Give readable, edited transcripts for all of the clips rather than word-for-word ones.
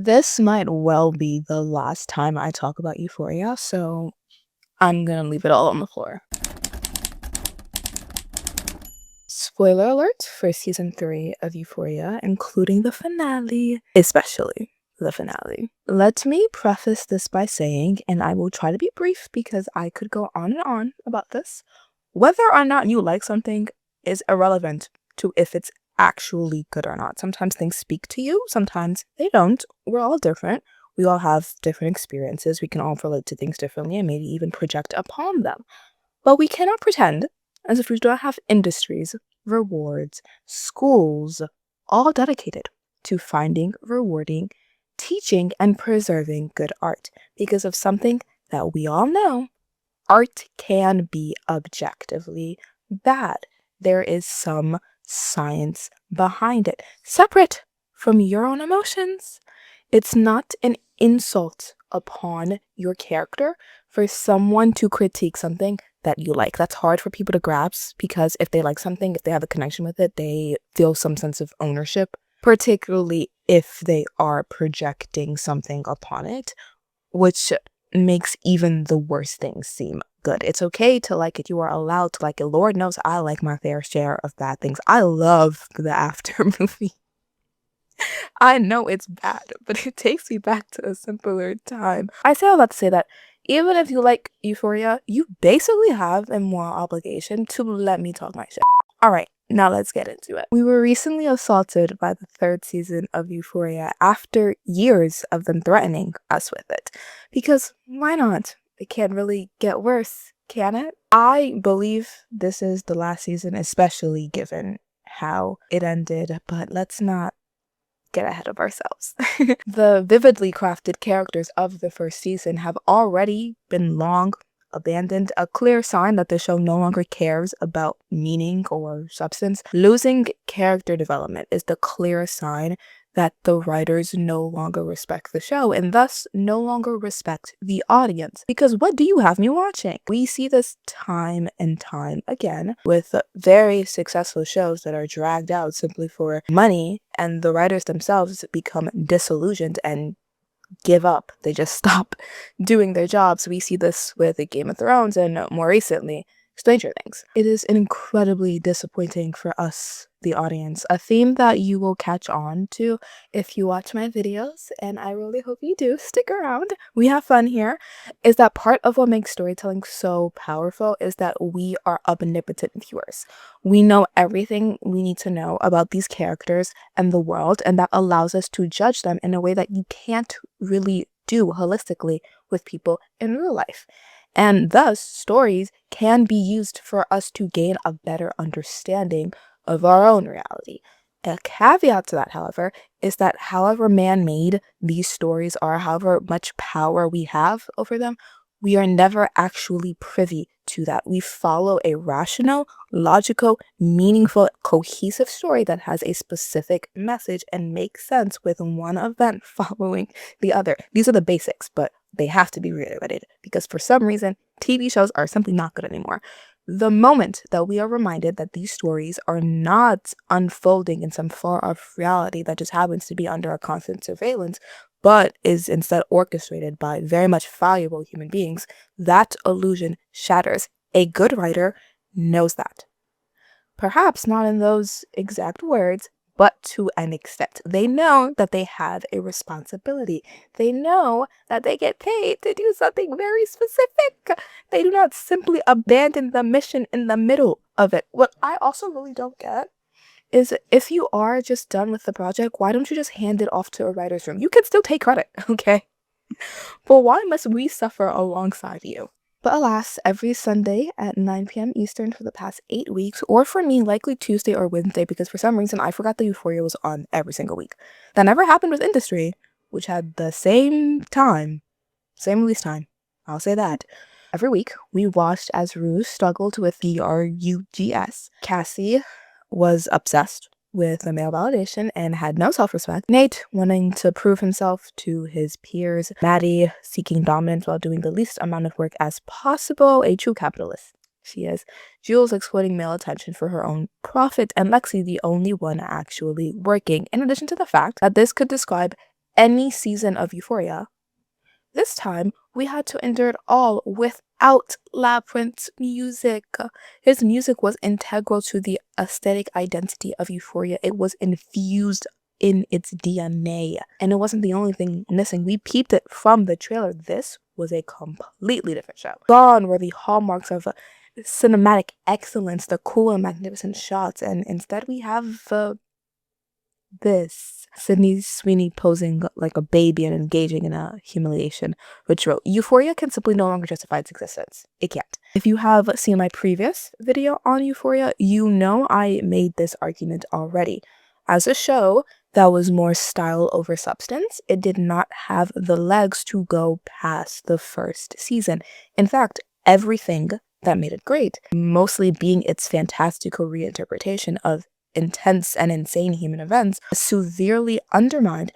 This might well be the last time I talk about Euphoria, so I'm gonna leave it all on the floor. Spoiler alert for season 3 of Euphoria, including the finale, especially the finale. Let me preface this by saying, and I will try to be brief because I could go on and on about this, whether or not you like something is irrelevant to if it's actually good or not. Sometimes things speak to you, sometimes they don't. We're all different. We all have different experiences. We can all relate to things differently and maybe even project upon them. But we cannot pretend as if we don't have industries, rewards, schools, all dedicated to finding, rewarding, teaching, and preserving good art because of something that we all know. Art can be objectively bad. There is some science behind it, separate from your own emotions. It's not an insult upon your character for someone to critique something that you like. That's hard for people to grasp because if they like something, if they have a connection with it, they feel some sense of ownership, particularly if they are projecting something upon it, which makes even the worst things seem good. It's okay to like it. You are allowed to like it. Lord knows I like my fair share of bad things. I love the After movie. I know it's bad, but it takes me back to a simpler time. I say all that to say that even if you like Euphoria, you basically have a moral obligation to let me talk my shit. Alright, now let's get into it. We were recently assaulted by the 3rd season of Euphoria after years of them threatening us with it. Because why not? It can't really get worse, can it? I believe this is the last season, especially given how it ended, but let's not get ahead of ourselves. The vividly crafted characters of the 1st season have already been long abandoned, a clear sign that the show no longer cares about meaning or substance. Losing character development is the clear sign that the writers no longer respect the show and thus no longer respect the audience. Because what do you have me watching? We see this time and time again with very successful shows that are dragged out simply for money, and the writers themselves become disillusioned and give up. They just stop doing their jobs. We see this with Game of Thrones and more recently, Stranger Things. It is incredibly disappointing for us, the audience, a theme that you will catch on to if you watch my videos, and I really hope you do. Stick around. We have fun here. Is that part of what makes storytelling so powerful is that we are omnipotent viewers. We know everything we need to know about these characters and the world, and that allows us to judge them in a way that you can't really do holistically with people in real life. And thus, stories can be used for us to gain a better understanding of our own reality. A caveat to that, however, is that however man-made these stories are, however much power we have over them, we are never actually privy to that. We follow a rational, logical, meaningful, cohesive story that has a specific message and makes sense with one event following the other. These are the basics, but they have to be reiterated because for some reason, TV shows are simply not good anymore. The moment that we are reminded that these stories are not unfolding in some far-off reality that just happens to be under a constant surveillance, but is instead orchestrated by very much valuable human beings, that illusion shatters. A good writer knows that. Perhaps not in those exact words, but to an extent. They know that they have a responsibility. They know that they get paid to do something very specific. They do not simply abandon the mission in the middle of it. What I also really don't get is if you are just done with the project, why don't you just hand it off to a writer's room? You can still take credit, okay? But why must we suffer alongside you? But alas, every Sunday at 9 p.m. Eastern for the past 8 weeks, or for me, likely Tuesday or Wednesday, because for some reason I forgot that Euphoria was on every single week. That never happened with Industry, which had the same time, same release time. I'll say that. Every week, we watched as Rue struggled with the RUGS. Cassie was obsessed with the male validation and had no self-respect. Nate wanting to prove himself to his peers. Maddie seeking dominance while doing the least amount of work as possible. A true capitalist. She is. Jules exploiting male attention for her own profit, and Lexi the only one actually working, in addition to the fact that this could describe any season of Euphoria. This time, we had to endure it all without Labyrinth's music. His music was integral to the aesthetic identity of Euphoria. It was infused in its DNA, and it wasn't the only thing missing. We peeped it from the trailer. This was a completely different show. Gone were the hallmarks of cinematic excellence, the cool and magnificent shots, and instead we have this. Sydney Sweeney posing like a baby and engaging in a humiliation, which wrote, Euphoria can simply no longer justify its existence. It can't. If you have seen my previous video on Euphoria, you know I made this argument already. As a show that was more style over substance, it did not have the legs to go past the first season. In fact, everything that made it great, mostly being its fantastical reinterpretation of intense and insane human events, severely undermined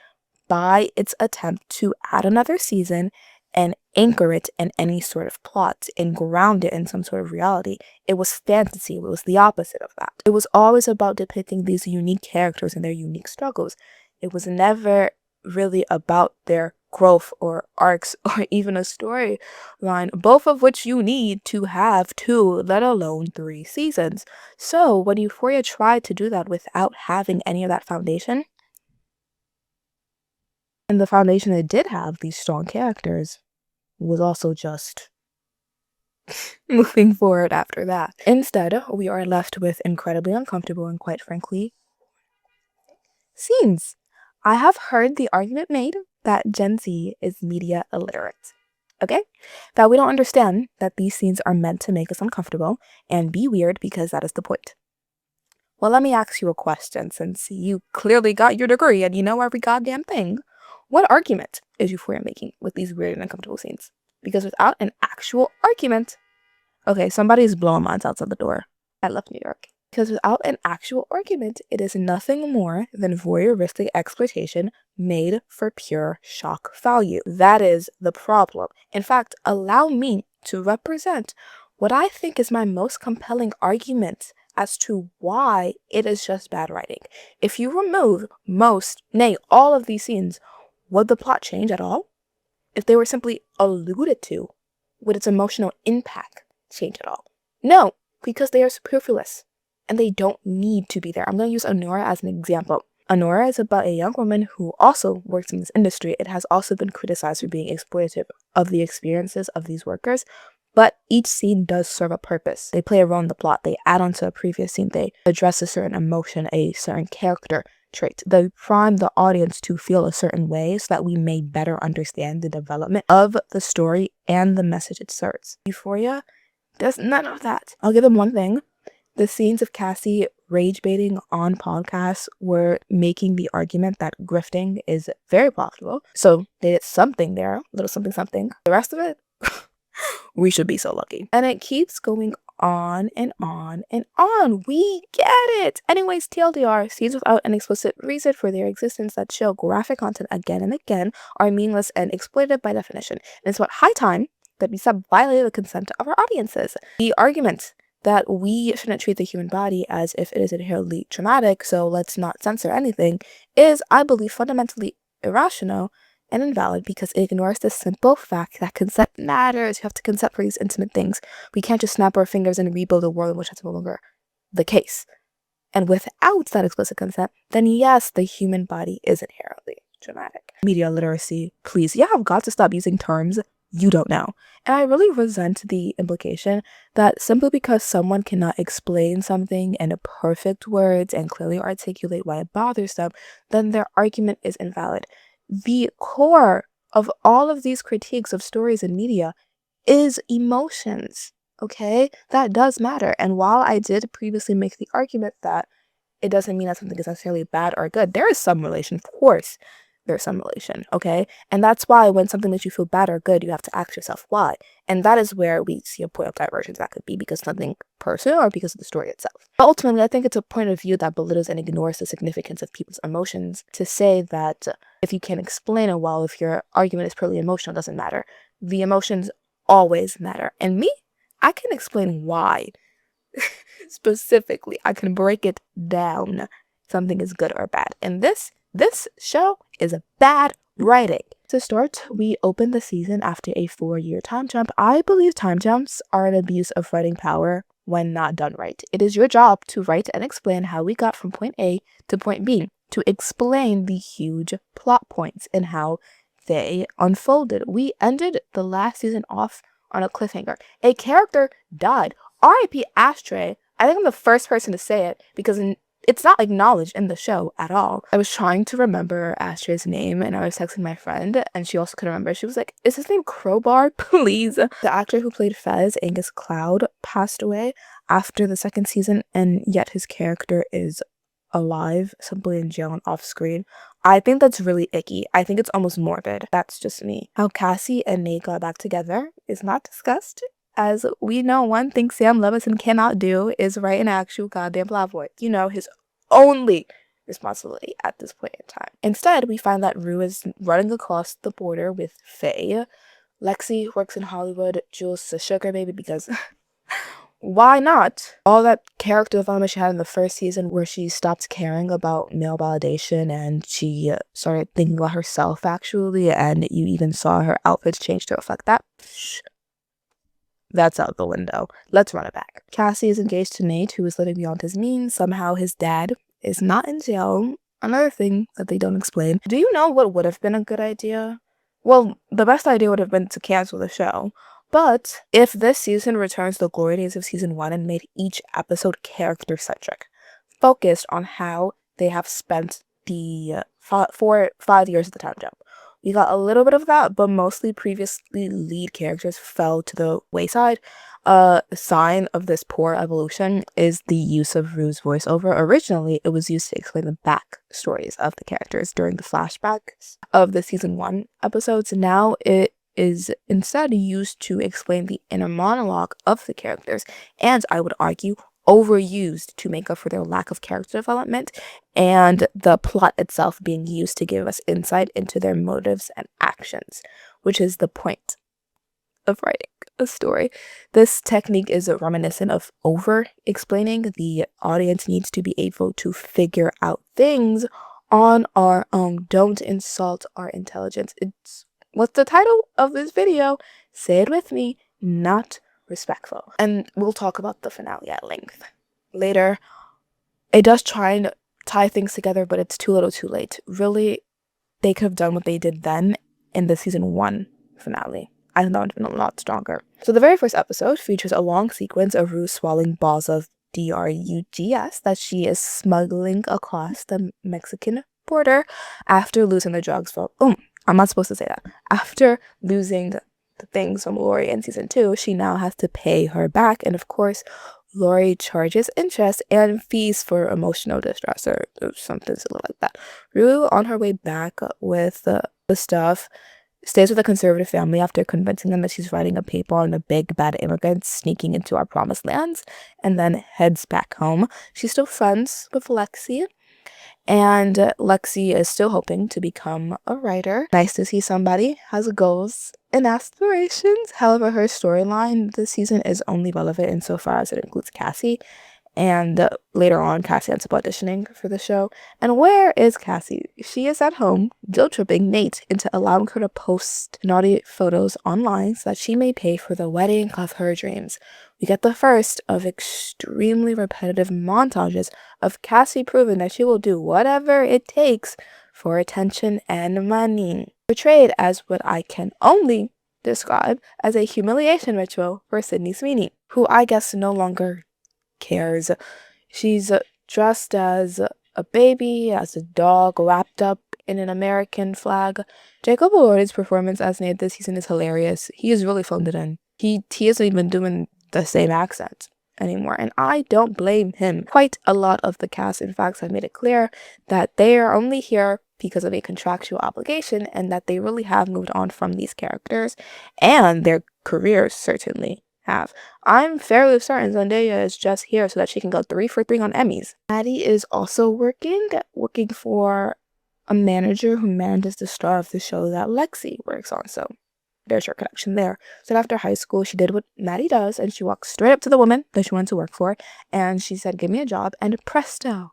by its attempt to add another season and anchor it in any sort of plot and ground it in some sort of reality. It was fantasy. It was the opposite of that. It was always about depicting these unique characters and their unique struggles. It was never really about their growth or arcs or even a storyline, both of which you need to have 2, let alone 3 seasons. So when Euphoria tried to do that without having any of that foundation, and the foundation it did have, these strong characters, was also just moving forward after that. Instead, we are left with incredibly uncomfortable and, quite frankly, scenes. I have heard the argument made that Gen Z is media illiterate. Okay? That we don't understand that these scenes are meant to make us uncomfortable and be weird because that is the point. Well, let me ask you a question, since you clearly got your degree and you know every goddamn thing. What argument is Euphoria making with these weird and uncomfortable scenes? Because without an actual argument... Okay, somebody's blowing minds outside the door. I love New York. Because without an actual argument, it is nothing more than voyeuristic exploitation made for pure shock value. That is the problem. In fact, allow me to represent what I think is my most compelling argument as to why it is just bad writing. If you remove most, nay, all of these scenes, would the plot change at all? If they were simply alluded to, would its emotional impact change at all? No, because they are superfluous. And they don't need to be there. I'm going to use Honora as an example. Honora is about a young woman who also works in this industry. It has also been criticized for being exploitative of the experiences of these workers, but each scene does serve a purpose. They play a role in the plot. They add on to a previous scene. They address a certain emotion, a certain character trait. They prime the audience to feel a certain way so that we may better understand the development of the story and the message it serves. Euphoria does none of that. I'll give them one thing. The scenes of Cassie rage baiting on podcasts were making the argument that grifting is very profitable. So they did something there, a little something something. The rest of it, we should be so lucky. And it keeps going on and on and on. We get it. Anyways, TLDR, scenes without an explicit reason for their existence that show graphic content again and again are meaningless and exploited by definition. And it's about high time that we stop violating the consent of our audiences. The argument that we shouldn't treat the human body as if it is inherently traumatic, so let's not censor anything, is, I believe, fundamentally irrational and invalid because it ignores the simple fact that consent matters. You have to consent for these intimate things. We can't just snap our fingers and rebuild a world in which that's no longer the case. And without that explicit consent, then yes, the human body is inherently traumatic. Media literacy, please. You have got to stop using terms you don't know. And I really resent the implication that simply because someone cannot explain something in perfect words and clearly articulate why it bothers them, then their argument is invalid. The core of all of these critiques of stories and media is emotions, okay? That does matter. And while I did previously make the argument that it doesn't mean that something is necessarily bad or good, there is some relation, of course. There's some relation, okay? And that's why when something makes you feel bad or good, you have to ask yourself why. And that is where we see a point of divergence. That could be because something personal or because of the story itself. But ultimately, I think it's a point of view that belittles and ignores the significance of people's emotions to say that if you can't explain it well, if your argument is purely emotional, it doesn't matter. The emotions always matter. And me, I can explain why. Specifically, I can break it down. Something is good or bad. And this show is bad Writing. To start, we open the season after a 4-year time jump. I believe time jumps are an abuse of writing power when not done right. It is your job to write and explain how we got from point A to point B, to explain the huge plot points and how they unfolded. We ended the last season off on a cliffhanger. A character died. R.I.P. Ashtray. I think I'm the first person to say it because it's not acknowledged in the show at all. I was trying to remember Astray's name and I was texting my friend and she also couldn't remember. She was like, is his name Crowbar? Please. The actor who played Fez, Angus Cloud, passed away after the second season, and yet his character is alive, simply in jail and off screen. I think that's really icky. I think it's almost morbid. That's just me. How Cassie and Nate got back together is not discussed, as we know one thing Sam Levinson cannot do is write an actual goddamn plot point. You know, his only responsibility at this point in time. Instead, we find that Rue is running across the border with Faye. Lexi works in Hollywood. Jules is a sugar baby because why not? All that character development she had in the first season where she stopped caring about male validation and she started thinking about herself actually, and you even saw her outfits change to reflect that. That's out the window. Let's run it back. Cassie is engaged to Nate, who is living beyond his means. Somehow his dad is not in jail. Another thing that they don't explain. Do you know what would have been a good idea? Well, the best idea would have been to cancel the show. But if this season returns the glory days of season 1 and made each episode character-centric, focused on how they have spent the 5 years of the time jump. We got a little bit of that, but mostly previously lead characters fell to the wayside. A sign of this poor evolution is the use of Rue's voiceover. Originally, it was used to explain the backstories of the characters during the flashbacks of the season 1 episodes. Now it is instead used to explain the inner monologue of the characters, and I would argue overused to make up for their lack of character development, and the plot itself being used to give us insight into their motives and actions, which is the point of writing a story. This technique is reminiscent of over-explaining. The audience needs to be able to figure out things on our own. Don't insult our intelligence. It's what's the title of this video? Say it with me. Not respectful. And we'll talk about the finale at length later. It does try and tie things together, but it's too little too late. Really, they could have done what they did then in the season 1 finale. I think that would have been a lot stronger. So the very first episode features a long sequence of Rue swallowing balls of drugs that she is smuggling across the Mexican border after losing the drugs from... Oh, I'm not supposed to say that. After losing the things from Lori in season 2, she now has to pay her back, and of course Lori charges interest and fees for emotional distress or something similar like that. Rue, on her way back with the stuff, stays with a conservative family after convincing them that she's writing a paper on the big bad immigrants sneaking into our promised lands, and then heads back home. She's still friends with Lexi, and Lexi is still hoping to become a writer. Nice to see somebody has goals and aspirations. However, her storyline this season is only relevant insofar as it includes Cassie. And later on, Cassie ends up auditioning for the show. And where is Cassie? She is at home, guilt-tripping Nate into allowing her to post naughty photos online so that she may pay for the wedding of her dreams. We get the first of extremely repetitive montages of Cassie proving that she will do whatever it takes for attention and money. Portrayed as what I can only describe as a humiliation ritual for Sydney Sweeney, who I guess no longer cares. She's dressed as a baby, as a dog, wrapped up in an American flag. Jacob Elordi's performance as Nate this season is hilarious. He has really phoned it in. He isn't even doing the same accent anymore, and I don't blame him. Quite a lot of the cast, in fact, have made it clear that they are only here because of a contractual obligation, and that they really have moved on from these characters, and their careers certainly have. I'm fairly certain Zendaya is just here so that she can go 3 for 3 on Emmys. Maddie is also working for a manager who manages the star of the show that Lexi works on, so there's your connection there. So after high school, she did what Maddie does, and she walked straight up to the woman that she wanted to work for, and she said, give me a job, and presto,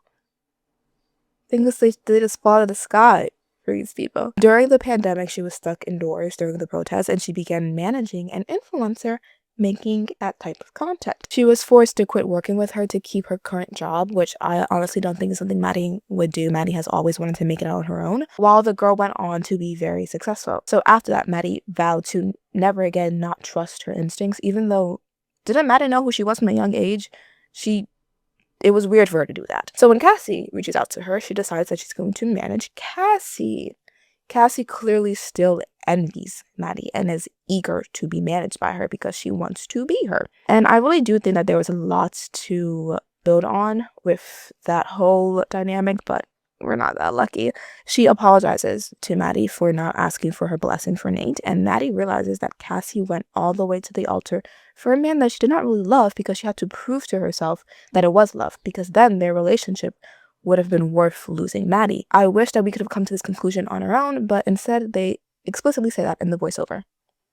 things they just fall out of the sky. for these people. During the pandemic, she was stuck indoors during the protests, and she began managing an influencer making that type of content. She was forced to quit working with her to keep her current job, which I honestly don't think is something Maddie would do. Maddie has always wanted to make it on her own, while the girl went on to be very successful. So after that, Maddie vowed to never again not trust her instincts, even though didn't Maddie know who she was from a young age? It was weird for her to do that. So when Cassie reaches out to her, she decides that she's going to manage Cassie. Cassie clearly still envies Maddie and is eager to be managed by her because she wants to be her. And I really do think that there was a lot to build on with that whole dynamic, but we're not that lucky. She apologizes to Maddie for not asking for her blessing for Nate, and Maddie realizes that Cassie went all the way to the altar for a man that she did not really love because she had to prove to herself that it was love, because then their relationship would have been worth losing Maddie. I wish that we could have come to this conclusion on our own, but instead they explicitly say that in the voiceover.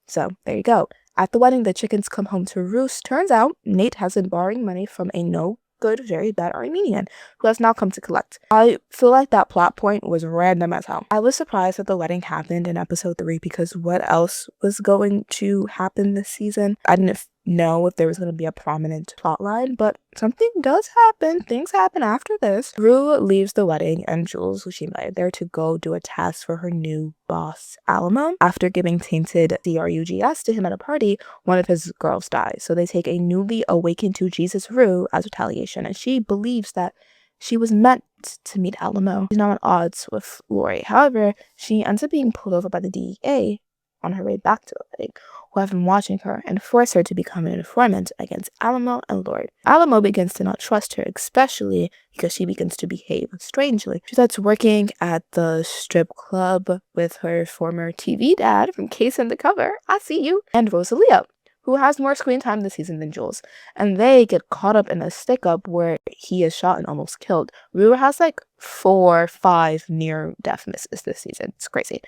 So there you go. At the wedding, the chickens come home to roost. Turns out Nate has been borrowing money from a no-good, very bad Armenian who has now come to collect. I feel like that plot point was random as hell. I was surprised that the wedding happened in episode 3 because what else was going to happen this season? I didn't know if there was going to be a prominent plot line, but something does happen. Things happen after this. Rue leaves the wedding and Jules, who she invited there, to go do a task for her new boss, Alamo. After giving tainted CRUGS to him at a party, one of his girls dies. So they take a newly awakened to Jesus Rue as retaliation, and she believes that she was meant to meet Alamo. She's now at odds with Lori. However, she ends up being pulled over by the DEA on her way back to the wedding, who have been watching her and force her to become an informant against Alamo and Lord. Alamo begins to not trust her, especially because she begins to behave strangely. She starts working at the strip club with her former TV dad from Case and the Cover, I See You, and Rosalia, who has more screen time this season than Jules. And they get caught up in a stick-up where he is shot and almost killed. Rue has like 4 or 5 near-death misses this season. It's crazy.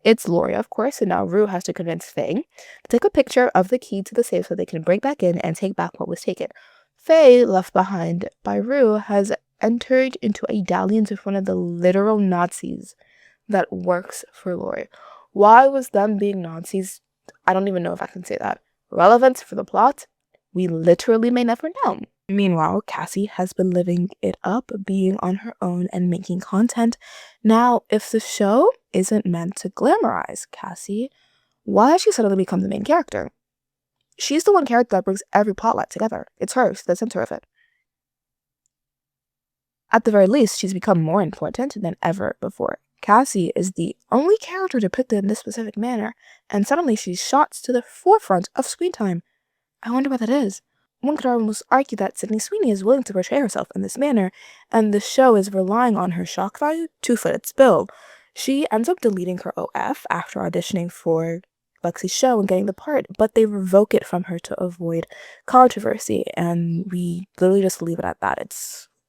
It's Lori, of course, and now Rue has to convince Faye to take a picture of the key to the safe so they can break back in and take back what was taken. Faye, left behind by Rue, has entered into a dalliance with one of the literal Nazis that works for Lori. Why was them being Nazis? I don't even know if I can say that. Relevant for the plot? We literally may never know. Meanwhile, Cassie has been living it up, being on her own and making content. Now, if the show isn't meant to glamorize Cassie, why has she suddenly become the main character? She's the one character that brings every plotline together. It's her, she's the center of it. At the very least, she's become more important than ever before. Cassie is the only character depicted in this specific manner, and suddenly she's shot to the forefront of screen time. I wonder what that is. One could almost argue that Sydney Sweeney is willing to portray herself in this manner, and the show is relying on her shock value to foot its bill. She ends up deleting her OF after auditioning for Lexi's show and getting the part, but they revoke it from her to avoid controversy, and we literally just leave it at that.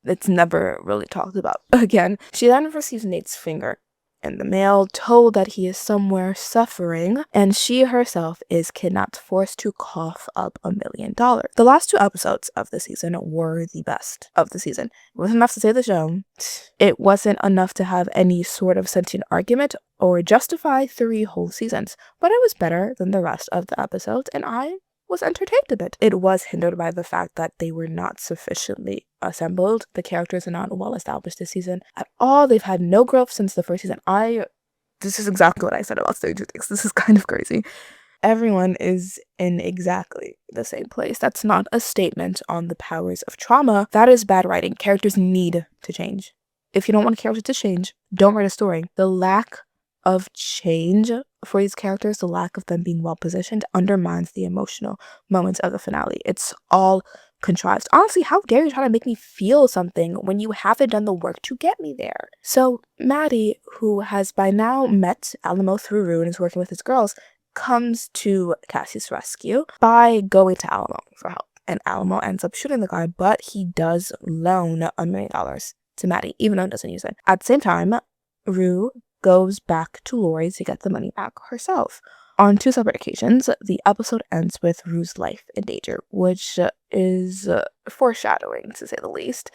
It's never really talked about again. She then receives Nate's finger in the mail, told that he is somewhere suffering, and she herself is kidnapped, forced to cough up $1 million. The last 2 episodes of the season were the best of the season. It wasn't enough to save the show. It wasn't enough to have any sort of sentient argument or justify 3 whole seasons, but it was better than the rest of the episodes, and I was entertained a bit. It was hindered by the fact that they were not sufficiently assembled. The characters are not well established this season at all. They've had no growth since the first season. This is exactly what I said about Stranger Things. This is kind of crazy. Everyone is in exactly the same place. That's not a statement on the powers of trauma. That is bad writing. Characters need to change. If you don't want characters to change, don't write a story. The lack of change for these characters, the lack of them being well positioned, undermines the emotional moments of the finale. It's all contrived. Honestly, how dare you try to make me feel something when you haven't done the work to get me there? So Maddie, who has by now met Alamo through Rue and is working with his girls, comes to Cassie's rescue by going to Alamo for help. And Alamo ends up shooting the guy, but he does loan $1 million to Maddie, even though he doesn't use it. At the same time, Rue goes back to Lori to get the money back herself. On 2 separate occasions, the episode ends with Rue's life in danger, which is foreshadowing, to say the least.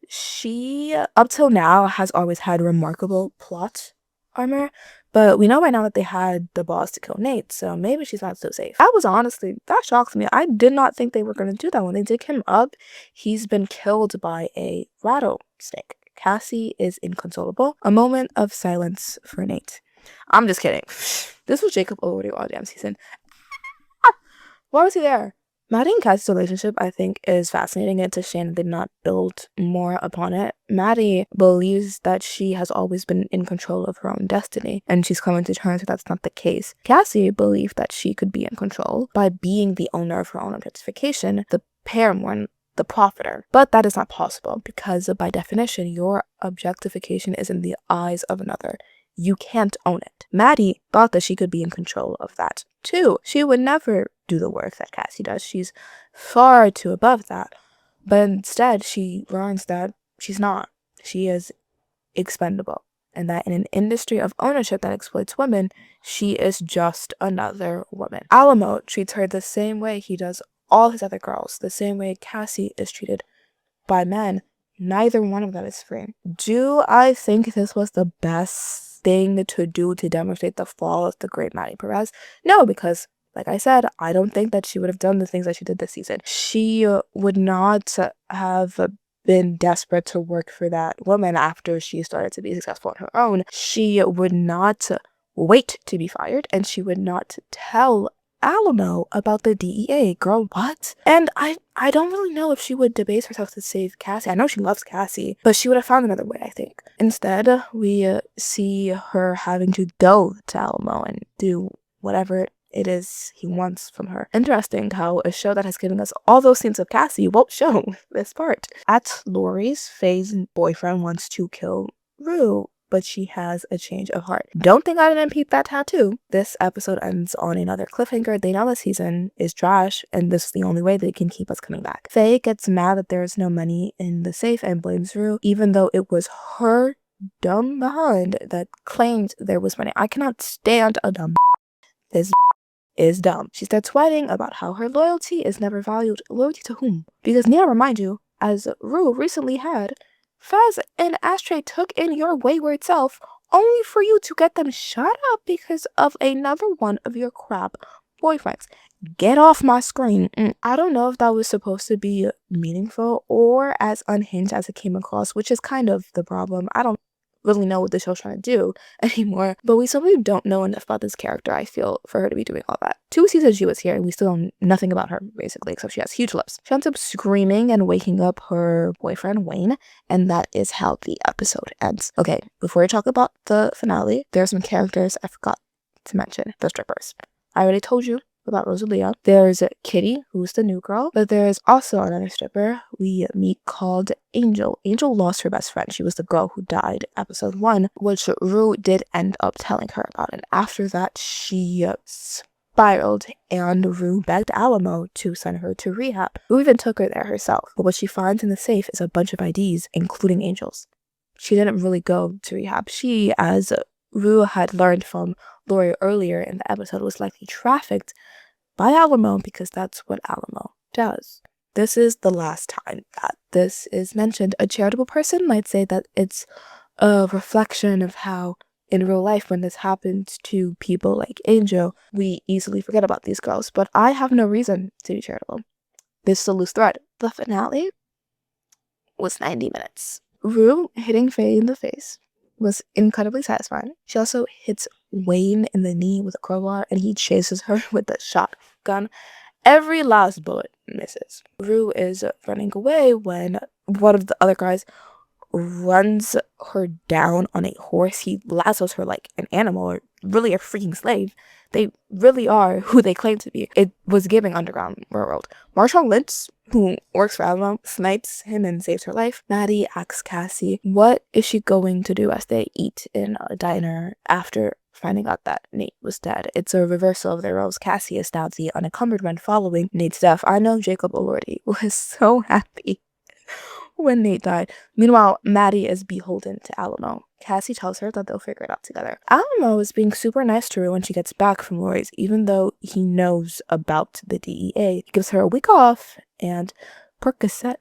She, up till now, has always had remarkable plot armor, but we know by now that they had the balls to kill Nate, so maybe she's not so safe. That shocks me. I did not think they were going to do that. When they dig him up, he's been killed by a rattlesnake. Cassie is inconsolable. A moment of silence for Nate. I'm just kidding. This was Jacob Elordi all damn season. Why was he there? Maddie and Cassie's relationship, I think, is fascinating. It's a shame they did not build more upon it. Maddie believes that she has always been in control of her own destiny, and she's coming to terms that that's not the case. Cassie believed that she could be in control by being the owner of her own objectification, the paramour, the profiter. But that is not possible because, by definition, your objectification is in the eyes of another. You can't own it. Maddie thought that she could be in control of that too. She would never do the work that Cassie does. She's far too above that. But instead, she learns that she's not. She is expendable. And that in an industry of ownership that exploits women, she is just another woman. Alamo treats her the same way he does all his other girls, the same way Cassie is treated by men. Neither one of them is free. Do I think this was the best thing to do to demonstrate the fall of the great Maddie Perez? No, because, like I said, I don't think that she would have done the things that she did this season. She would not have been desperate to work for that woman after she started to be successful on her own. She would not wait to be fired, and she would not tell Alamo about the DEA. Girl, what? And I don't really know if she would debase herself to save Cassie. I know she loves Cassie, but she would have found another way, I think. Instead, we see her having to go to Alamo and do whatever it is he wants from her. Interesting how a show that has given us all those scenes of Cassie won't show this part. At Lori's, Faye's boyfriend wants to kill Rue, but she has a change of heart. Don't think I didn't peep that tattoo. This episode ends on another cliffhanger. They know the season is trash, and this is the only way they can keep us coming back. Faye gets mad that there is no money in the safe and blames Rue, even though it was her dumb behind that claimed there was money. I cannot stand a dumb. This is dumb. She starts sweating about how her loyalty is never valued. Loyalty to whom? Because need I remind you, as Rue recently had, Faz and Ashtray took in your wayward self only for you to get them shut up because of another one of your crap boyfriends. Get off my screen. I don't know if that was supposed to be meaningful or as unhinged as it came across, which is kind of the problem. I don't really know what the show's trying to do anymore, but we simply don't know enough about this character, I feel, for her to be doing all that. 2 seasons she was here, and we still know nothing about her, basically, except she has huge lips. She ends up screaming and waking up her boyfriend, Wayne, and that is how the episode ends. Okay, before we talk about the finale, there are some characters I forgot to mention. The strippers. I already told you about Rosalia. There's Kitty, who's the new girl, but there's also another stripper we meet called Angel. Angel lost her best friend. She was the girl who died episode 1, which Rue did end up telling her about, and after that she spiraled, and Rue begged Alamo to send her to rehab. Rue even took her there herself, but what she finds in the safe is a bunch of IDs, including Angel's. She didn't really go to rehab. She, as Rue had learned from Lori earlier in the episode, was likely trafficked by Alamo because that's what Alamo does. This is the last time that this is mentioned. A charitable person might say that it's a reflection of how in real life, when this happens to people like Angel, we easily forget about these girls, but I have no reason to be charitable. This is a loose thread. The finale was 90 minutes. Rue hitting Faye in the face was incredibly satisfying. She also hits Wayne in the knee with a crowbar, and he chases her with a shotgun. Every last bullet misses. Rue is running away when one of the other guys runs her down on a horse. He lassos her like an animal, or really a freaking slave. They really are who they claim to be. It was giving Underground Railroad. Marshawn Lynch, who works for Alamo, snipes him and saves her life. Maddie asks Cassie, what is she going to do as they eat in a diner after finding out that Nate was dead? It's a reversal of their roles. Cassie is now the unencumbered one following Nate's death. I know Jacob Elordi was so happy when Nate died. Meanwhile, Maddie is beholden to Alamo. Cassie tells her that they'll figure it out together. Alamo is being super nice to her when she gets back from Lori's, even though he knows about the DEA. He gives her a week off and Percocet,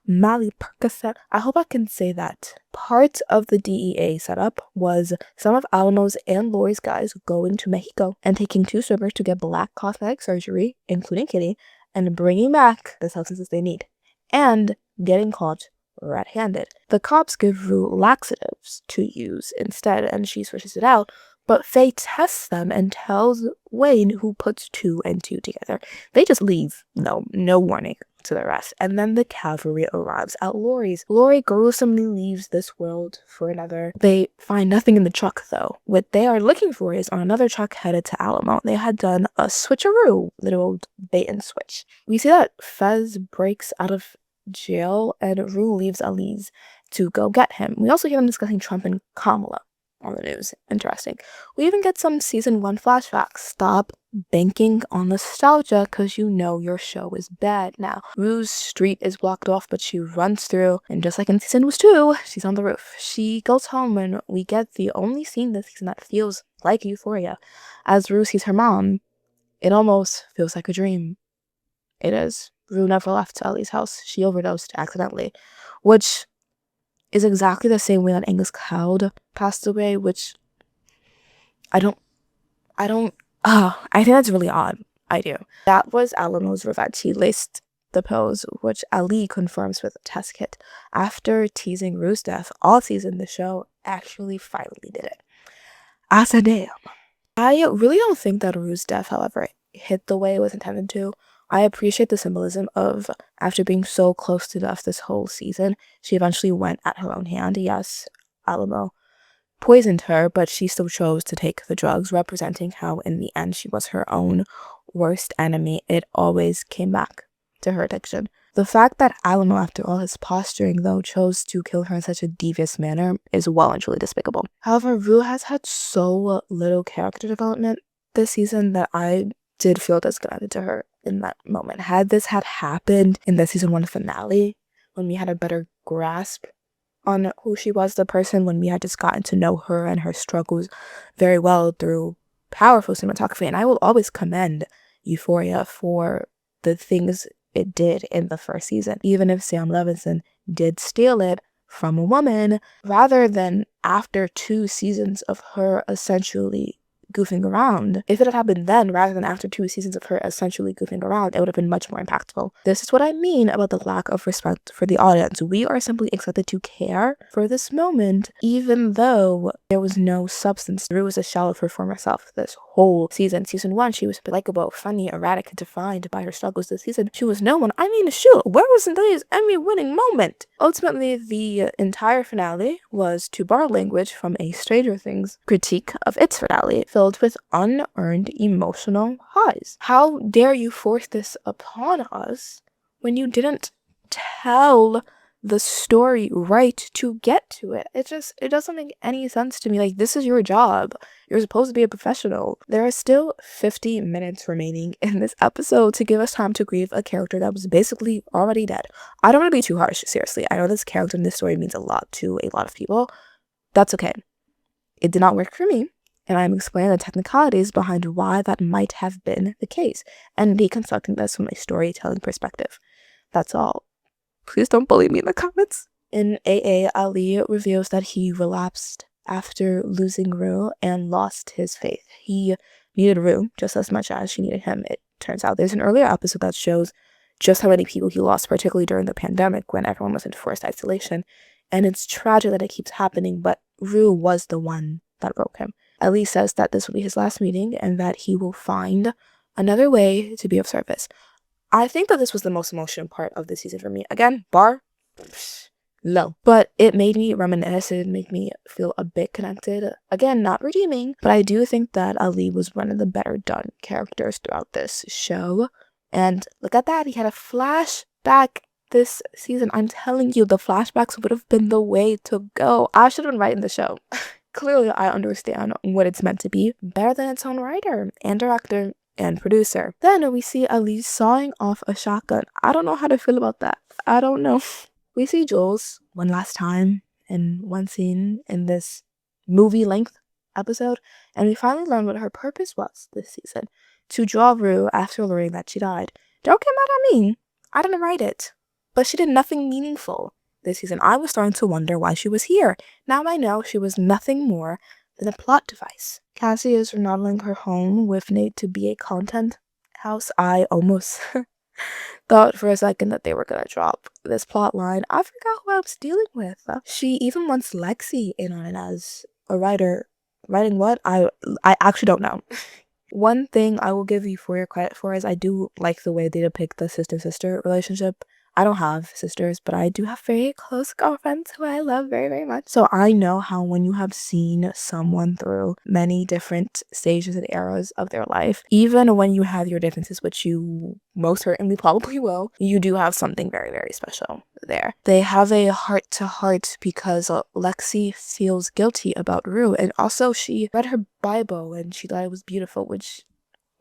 Mali Percocet. I hope I can say that. Part of the DEA setup was some of Alamo's and Lori's guys going to Mexico and taking 2 swimmers to get black cosmetic surgery, including Kitty, and bringing back the substances they need, and getting caught red-handed. The cops give Rue laxatives to use instead, and she switches it out, but Faye tests them and tells Wayne, who puts 2 and 2 together. They just leave, no warning to the rest. And then the cavalry arrives at Lori's. Lori gruesomely leaves this world for another. They find nothing in the truck, though. What they are looking for is on another truck headed to Alamo. They had done a switcheroo, little bait and switch. We see that Fez breaks out of jail and Rue leaves Elise to go get him. We also hear them discussing Trump and Kamala on the news. Interesting. We even get some season 1 flashbacks. Stop banking on nostalgia because you know your show is bad now. Rue's street is blocked off, but she runs through, and just like in season 2, she's on the roof. She goes home, and we get the only scene this season that feels like Euphoria. As Rue sees her mom, it almost feels like a dream. It is. Rue never left Ellie's house. She overdosed accidentally, which is exactly the same way that Angus Cloud passed away, which I think that's really odd. I do. That was Alamo's revenge. He laced the pills, which Ali confirms with a test kit. After teasing Rue's death all season, the show actually finally did it. As a damn. I really don't think that Rue's death, however, hit the way it was intended to. I appreciate the symbolism of, after being so close to death this whole season, she eventually went at her own hand. Yes, Alamo poisoned her, but she still chose to take the drugs, representing how in the end she was her own worst enemy. It always came back to her addiction. The fact that Alamo, after all his posturing, though, chose to kill her in such a devious manner is well and truly despicable. However, Rue has had so little character development this season that I did feel disconnected to her in that moment. Had this had happened in the season 1 finale, when we had a better grasp on who she was, the person, when we had just gotten to know her and her struggles very well through powerful cinematography, and I will always commend Euphoria for the things it did in the first season, even if Sam Levinson did steal it from a woman, rather than after 2 seasons of her essentially goofing around. If it had happened then rather than after 2 seasons of her essentially goofing around, it would have been much more impactful. This is what I mean about the lack of respect for the audience. We are simply expected to care for this moment, even though there was no substance. Rue was a shell of her former self this whole season. Season 1, she was likable, funny, erratic, and defined by her struggles. This season, she was no one. I mean, shoot, where was today's Emmy-winning moment? Ultimately, the entire finale was, to borrow language from a Stranger Things critique of its finale, filled with unearned emotional highs. How dare you force this upon us when you didn't tell the story right to get to it? It doesn't make any sense to me. Like, this is your job. You're supposed to be a professional. There are still 50 minutes remaining in this episode to give us time to grieve a character that was basically already dead. I don't want to be too harsh, seriously. I know this character in this story means a lot to a lot of people. That's okay. It did not work for me, and I'm explaining the technicalities behind why that might have been the case, and deconstructing this from a storytelling perspective. That's all. Please don't bully me in the comments. In AA, Ali reveals that he relapsed after losing Rue and lost his faith. He needed Rue just as much as she needed him, it turns out. There's an earlier episode that shows just how many people he lost, particularly during the pandemic when everyone was in forced isolation. And it's tragic that it keeps happening, but Rue was the one that broke him. Ali says that this will be his last meeting and that he will find another way to be of service. I think that this was the most emotional part of the season for me. Again, bar, low. But it made me reminisce, it made me feel a bit connected. Again, not redeeming, but I do think that Ali was one of the better done characters throughout this show. And look at that, he had a flashback this season. I'm telling you, the flashbacks would have been the way to go. I should have been writing the show. Clearly, I understand what it's meant to be better than its own writer and director and producer. Then we see Elise sawing off a shotgun. I don't know how to feel about that. I don't know. We see Jules one last time in one scene in this movie-length episode, and we finally learn what her purpose was this season: to draw Rue after learning that she died. Don't get mad at me. I didn't write it. but she did nothing meaningful this season. I was starting to wonder why she was here. Now I know she was nothing more than a plot device. Cassie is remodeling her home with Nate to be a content house. I almost thought for a second that they were gonna drop this plot line. I forgot who I was dealing with. She even wants Lexi in on it as a writer. Writing what? I actually don't know. One thing I will give Euphoria credit for is I do like the way they depict the sister-sister relationship. I don't have sisters, but I do have very close girlfriends who I love very, very much. So I know how when you have seen someone through many different stages and eras of their life, even when you have your differences, which you most certainly probably will, you do have something very, very special there. They have a heart-to-heart because Lexi feels guilty about Rue, and also she read her Bible and she thought it was beautiful, which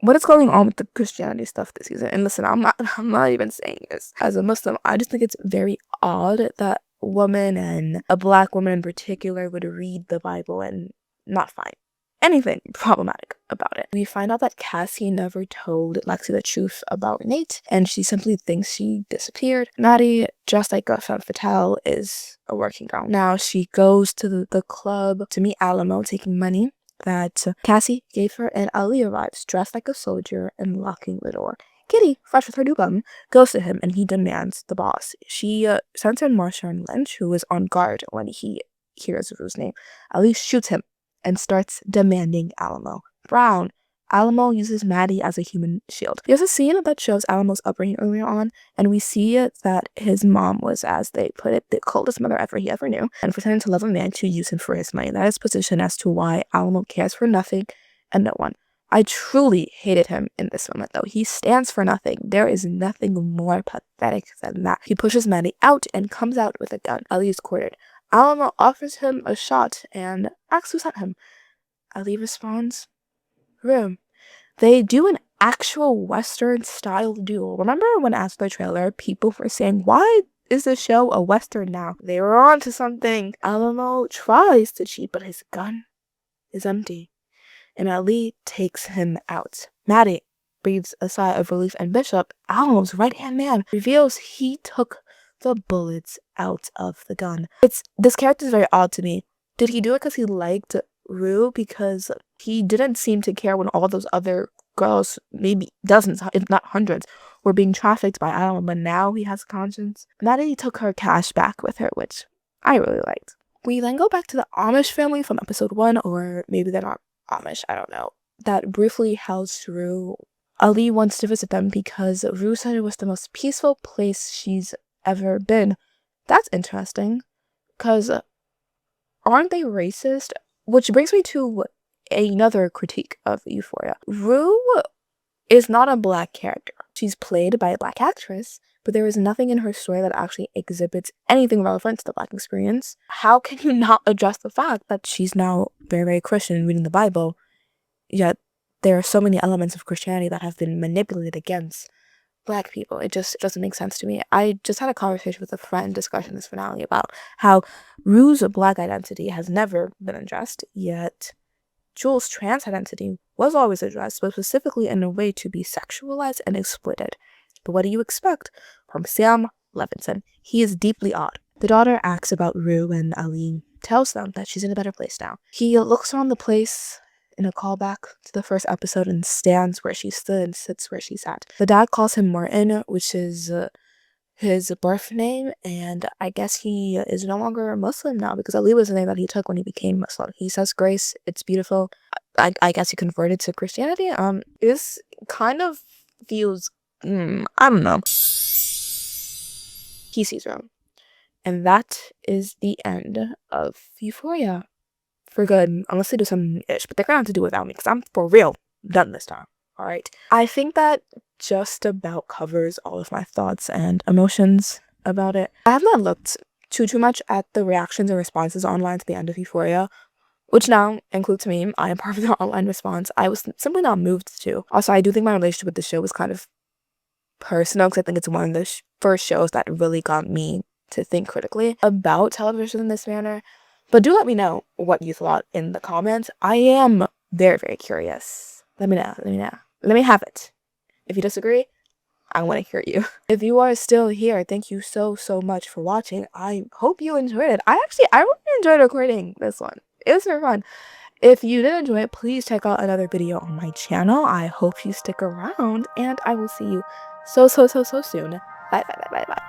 what is going on with the Christianity stuff this season? And listen, I'm not even saying this as a Muslim. I just think it's very odd that a woman, and a black woman in particular, would read the Bible and not find anything problematic about it. We find out that Cassie never told Lexi the truth about Nate, and she simply thinks she disappeared. Maddie, just like a femme fatale, is a working girl. Now she goes to the club to meet Alamo, taking money that Cassie gave her, and Ali arrives dressed like a soldier and locking the door. Kitty, fresh with her new bum, goes to him and he demands the boss. She sends in Marsha and Lynch, who is on guard when he hears Rue's name. Ali shoots him and starts demanding Alamo. Brown. Alamo uses Maddie as a human shield. There's a scene that shows Alamo's upbringing earlier on, and we see that his mom was, as they put it, the coldest mother he ever knew, and pretending to love a man to use him for his money. That is position as to why Alamo cares for nothing and no one. I truly hated him in this moment, though. He stands for nothing. There is nothing more pathetic than that. He pushes Maddie out and comes out with a gun. Ali is cornered. Alamo offers him a shot and asks who sent him. Ali responds, Rue. They do an actual Western style duel. Remember when after the trailer, people were saying, why is the show a Western now? They were on to something. Alamo tries to cheat, but his gun is empty, and Ali takes him out. Maddie breathes a sigh of relief, and Bishop, Alamo's right-hand man, reveals he took the bullets out of the gun. This character is very odd to me. Did he do it because he liked Rue? Because he didn't seem to care when all those other girls, maybe dozens, if not hundreds, were being trafficked by Alamo, but now he has a conscience. Maddie took her cash back with her, which I really liked. We then go back to the Amish family from episode 1, or maybe they're not Amish, I don't know, that briefly housed Rue. Ali wants to visit them because Rue said it was the most peaceful place she's ever been. That's interesting, because aren't they racist? Which brings me to another critique of Euphoria. Rue is not a black character. She's played by a black actress, but there is nothing in her story that actually exhibits anything relevant to the black experience. How can you not address the fact that she's now very, very Christian and reading the Bible, yet there are so many elements of Christianity that have been manipulated against black people? It just doesn't make sense to me. I just had a conversation with a friend discussing this finale about how Rue's black identity has never been addressed, yet Jules' trans identity was always addressed, but specifically in a way to be sexualized and exploited. But what do you expect from Sam Levinson? He is deeply odd. The daughter asks about Rue, and Ali tells them that she's in a better place now. He looks around the place in a callback to the first episode and stands where she stood and sits where she sat. The dad calls him Martin, which is his birth name, and I guess he is no longer a Muslim now because Ali was the name that he took when he became Muslim. He says grace, it's beautiful. I guess he converted to Christianity. This kind of feels, I don't know. He sees Rome. And that is the end of Euphoria. For good, unless they do some ish, but they're gonna have to do without me because I'm for real done this time. All right. I think that just about covers all of my thoughts and emotions about it. I have not looked too much at the reactions and responses online to the end of Euphoria, which now includes me. I am part of the online response. I was simply not moved to. Also, I do think my relationship with the show was kind of personal because I think it's one of the first shows that really got me to think critically about television in this manner. But do let me know what you thought in the comments. I am very, very curious. Let me know. Let me have it. If you disagree, I want to hear you. If you are still here, thank you so much for watching. I hope you enjoyed it. I really enjoyed recording this one. It was super fun. If you did enjoy it, please check out another video on my channel. I hope you stick around, and I will see you so soon. Bye.